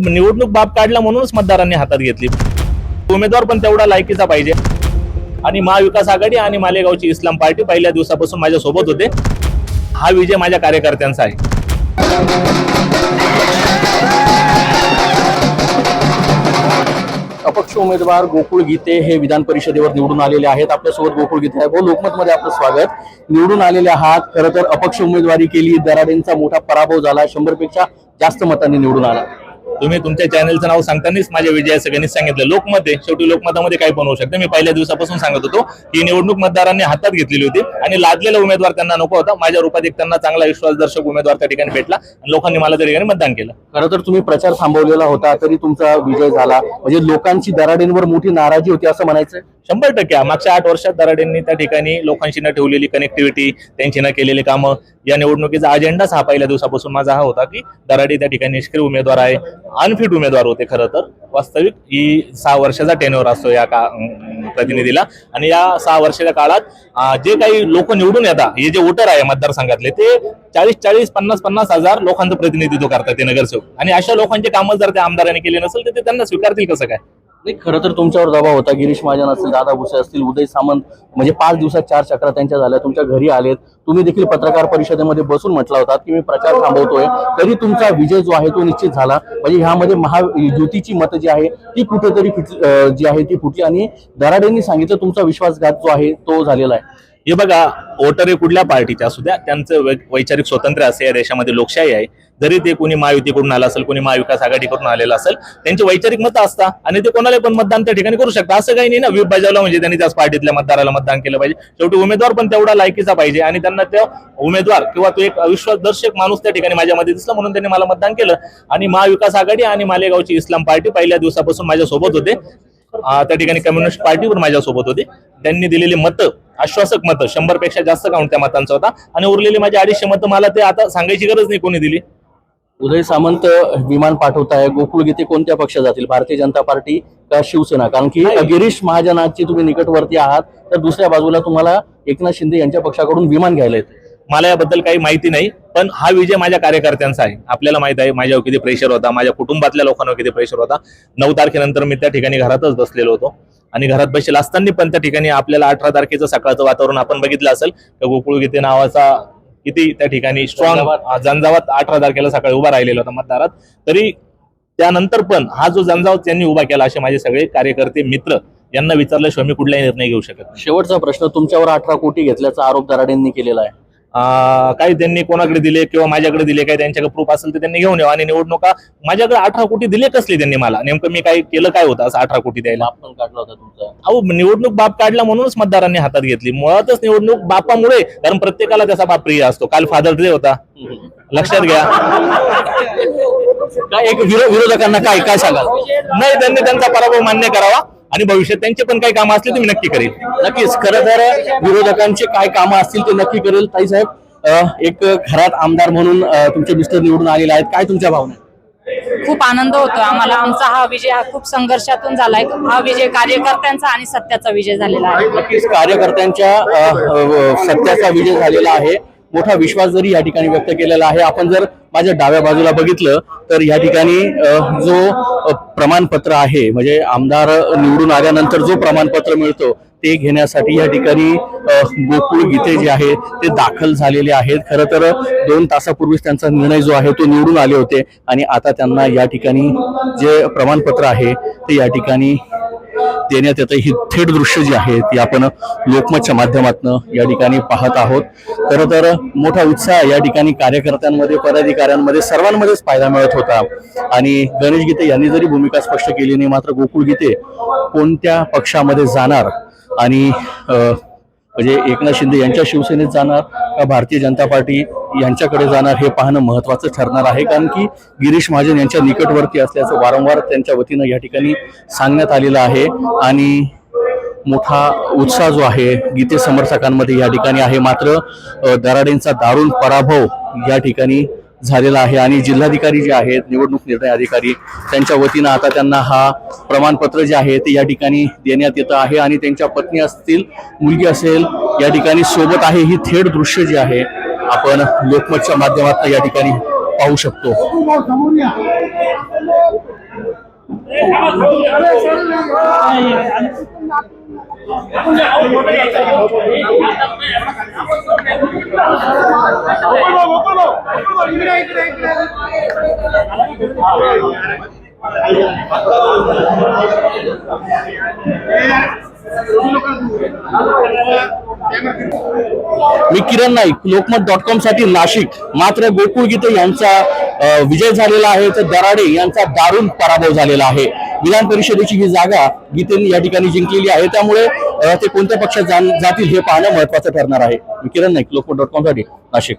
निवडणूक बाब काढला म्हणूनच मतदारांनी हातात घेतली। उमेदवार पण तेवढा लायकीचा पाहिजे। आणि महाविकास आघाडी आणि मालेगावची इस्लाम पार्टी पहिल्या दिवसापासून माझ्या सोबत होते। हा विजय माझ्या कार्यकर्त्यांचा आहे। अपक्ष उमेदवार गोकुळ गीते हे विधान परिषदेवर निवडून आलेले आहेत। आपल्यासोबत गोकुळ गीते आहे। भाऊ, लोकमतमध्ये आपलं स्वागत। निवडून आलेले आहात। खरं तर अपक्ष उमेदवारी केली, दराडेंचा मोठा पराभव झाला, 100 पेक्षा जास्त मतांनी निवडून आला। तुम्ही तुमच्या चॅनलचं नाव सांगतानाच माझ्या विजयाचं सगळ्यांनीच सांगितलं। लोकमत आहे, शेवटी लोकमतामध्ये काही पण होऊ शकतं। मी पहिल्या दिवसापासून सांगत होतो की निवडणूक मतदारांनी हातात घेतलेली होती आणि लादलेला उमेदवार त्यांना नको होता। माझ्या रूपात एक त्यांना चांगला विश्वासदर्शक उमेदवार त्या ठिकाणी भेटला आणि लोकांनी मला त्या ठिकाणी मतदान केलं। खरं तर तुम्ही प्रचार थांबवलेला होता तरी तुमचा विजय झाला, म्हणजे लोकांची दराडेंवर मोठी नाराजी होती असं म्हणायचं? 100% मागच्या 8 वर्षात दराडेंनी त्या ठिकाणी लोकांशी न ठेवलेली कनेक्टिव्हिटी, त्यांची न केलेली कामं, या निवडणुकीचा अजेंडाच हा पहिल्या दिवसापासून माझा हा होता की दराडे त्या ठिकाणी निष्क्रिय उमेदवार आहे, अनफिट उमेदवार होते। खरं तर वास्तविक ही 6 वर्षाचा टेन्युअर असतो या प्रतिनिधीला आणि या 6 वर्षाच्या काळात जे काही लोक निवडून येतात, हे जे वोटर आहे मतदारसंघातले, ते 40-40, 50-50 हजार लोकांचं प्रतिनिधित्व करतात ते नगरसेवक। आणि अशा लोकांचे कामं जर त्या आमदारांनी केले नसेल तर ते त्यांना स्वीकारतील कसं काय? नाही, खरं तर तुमच्यावर दबाव होता। गिरीश महाजन असतील, दादा भुसे असतील, उदय सामंत, म्हणजे 5 दिवसात 4 चक्रा त्यांच्या झाल्या, तुमच्या घरी आलेत। तुम्ही देखील पत्रकार परिषदेमध्ये बसून म्हटला होता की मी प्रचार थांबवतोय, तरी तुमचा विजय जो आहे तो निश्चित झाला। म्हणजे ह्यामध्ये महायुतीची मतं जी आहे ती कुठेतरी जी आहे ती फुटली आणि दराडेंनी सांगितलं तुमचा विश्वासघात जो आहे तो झालेला आहे। हे बघा, वोटर हे कुठल्या पार्टीचे असू द्या, त्यांचं वैचारिक स्वातंत्र्य असे या देशामध्ये लोकशाही आहे। जरी ते कोणी महायुतीकडून आलं असेल, कोणी महाविकास आघाडीकडून आलेलं असेल, त्यांची वैचारिक मतं असतात आणि ते कोणाला पण मतदान त्या ठिकाणी करू शकतात। असं काही नाही ना व्हीप बजावलं म्हणजे त्यांनी त्याच पार्टीतल्या मतदाराला मतदान केलं पाहिजे। शेवटी उमेदवार पण तेवढा लायकीचा पाहिजे आणि त्यांना तो उमेदवार किंवा तो एक विश्वासदर्शक माणूस त्या ठिकाणी माझ्यामध्ये दिसला म्हणून त्यांनी मला मतदान केलं। आणि महाविकास आघाडी आणि मालेगावची इस्लाम पार्टी पहिल्या दिवसापासून माझ्या सोबत होते। त्या ठिकाणी कम्युनिस्ट पार्टी पण माझ्या सोबत होती। त्यांनी दिलेली मतं, आश्वासक मतं, 100 पेक्षा जास्त काउंट त्या मतांचा होता आणि उरलेली माझी 250 मतं मला ते आता सांगायची गरज नाही कोणी दिली। उदय सामंत विमान पाठवत आहे, गोकुळ गीते कोणत्या पक्षात जातील, भारतीय जनता पार्टी का शिवसेना? कारण की गिरीश महाजनांची तुम्ही निकटवर्ती आहात, तर दुसऱ्या बाजूला तुम्हाला एकनाथ शिंदे यांच्या पक्षाकडून विमान घ्यायला येते। मला याबद्दल काही माहिती नाही, पण हा विजय माझ्या कार्यकर्त्यांचा आहे। आपल्याला माहित आहे माझ्यावर किती प्रेशर होता, माझ्या कुटुंबातल्या लोकांवर किती प्रेशर होता। 9 तारखेनंतर मी त्या ठिकाणी घरातच बसलेलो होतो आणि घरात बसेल असताना पण त्या ठिकाणी आपल्याला 18 तारखेचं सकाळचं वातावरण आपण बघितलं असेल। गोकुळ गीते नावाचा किती त्या ठिकाणी स्ट्रॉंग झंझावात 18 तारखेला सकाळी उभा राहिलेला होता मतदारात, तरी त्यानंतर पण हा जो झंझावात त्यांनी उभा केला, असे माझे सगळे कार्यकर्ते मित्र, यांना विचारल्याशिवाय मी कुठलाही निर्णय घेऊ शकत नाही। शेवटचा प्रश्न, तुमच्यावर 18 कोटी घेतल्याचा आरोप दराडेंनी केलेला आहे। काही त्यांनी कोणाकडे दिले किंवा माझ्याकडे दिले, काही त्यांच्याकडे प्रूफ असेल तर त्यांनी घेऊन यावं। आणि निवडणुका माझ्याकडे 18 कोटी दिले कसले त्यांनी मला? नेमकं मी काय केलं काय होतं असं 18 कोटी द्यायला? आपण काढला होता तुमचा? अहो, निवडणूक बाप काढला म्हणूनच मतदारांनी हातात घेतली। मुळातच निवडणूक बापामुळे, कारण प्रत्येकाला त्याचा बाप प्रिय असतो। काल फादर डे होता, लक्षात घ्या। काय एक विरोधकांना काय काय सांगाल? नाही, त्यांनी त्यांचा पराभव मान्य करावा आणि भविष्यात त्यांचे पण काही कामं असतील ते मी नक्की करेल। नक्कीच, खरं तर विरोधकांचे काय कामं असतील ते नक्की करेल। ताईसाहेब, एक घरात आमदार म्हणून तुमचे मिस्टर निवडून आलेले आहेत, काय तुमच्या भावना? खूप आनंद होतो आम्हाला। आमचा हा विजय हा खूप संघर्षातून झालाय। हा विजय कार्यकर्त्यांचा आणि सत्याचा विजय झालेला आहे। नक्कीच कार्यकर्त्यांच्या सत्याचा विजय झालेला आहे। मोठा विश्वास जरी या ठिकाणी व्यक्त केलेला आहे। आपण जर माझ्या डाव्या बाजूला बघितलं तर या ठिकाणी जो प्रमाणपत्र आहे, म्हणजे आमदार निवडून आल्यानंतर जो प्रमाणपत्र मिळतो ते घेण्यासाठी या ठिकाणी गोकुळ गीते जे आहे ते दाखल झालेले आहेत। खरं तर 2 तासापूर्वीच त्यांचा निर्णय जो आहे तो निवडून आले होते आणि आता त्यांना या ठिकाणी जे प्रमाणपत्र आहे ते या ठिकाणी देण्यात येतं। ही थेट दृश्य जी आहे ती आपण लोकमतच्या माध्यमातून या ठिकाणी पाहत आहोत। खरं तर मोठा उत्साह या ठिकाणी कार्यकर्त्यांमध्ये, पदाधिकाऱ्यांमध्ये, सर्वांमध्येच पाहायला मिळत होता। आणि गणेश गीते यांनी जरी भूमिका स्पष्ट केली नाही, मात्र गोकुळ गीते कोणत्या पक्षामध्ये जाणार आणि म्हणजे एकनाथ शिंदे यांच्या शिवसेनेत जाणार का भारतीय जनता पार्टी यांच्याकडे जाणार हे पाहणं महत्त्वाचं ठरणार आहे। कारण की गिरीश महाजन यांच्या निकटवर्ती असल्याचं वारंवार त्यांच्या वतीनं या ठिकाणी सांगण्यात आलेलं आहे आणि मोठा उत्साह जो आहे गीते समर्थकांमध्ये या ठिकाणी आहे। मात्र दराडेंचा दारुण पराभव या ठिकाणी झालेला आहे आणि जिल्हाधिकारी जे आहेत, निवडणूक निर्णय अधिकारी, त्यांच्या वतीनं आता त्यांना हा प्रमाणपत्र जे आहे ते या ठिकाणी देण्यात येतं आहे आणि त्यांच्या पत्नी असतील, मुलगी असेल, या ठिकाणी सोबत आहे। ही थेट दृश्य जे आहे आपण लोकमतच्या माध्यमातून या ठिकाणी पाहू शकतो। मी किरण नाईक, लोकमत.com साठी नाशिक. मात्र गोकुळ गीते यांचा विजय झालेला आहे तर दराडे यांचा दारुण पराभव झालेला आहे. विधान परिषदेची ही जागा गीतेंनी या ठिकाणी जिंकलेली आहे, त्यामुळे ते कोणत्या पक्षात जातील हे पाहणं महत्वाचं ठरणार आहे. मी किरण नाईक, लोकमत.com साठी नाशिक.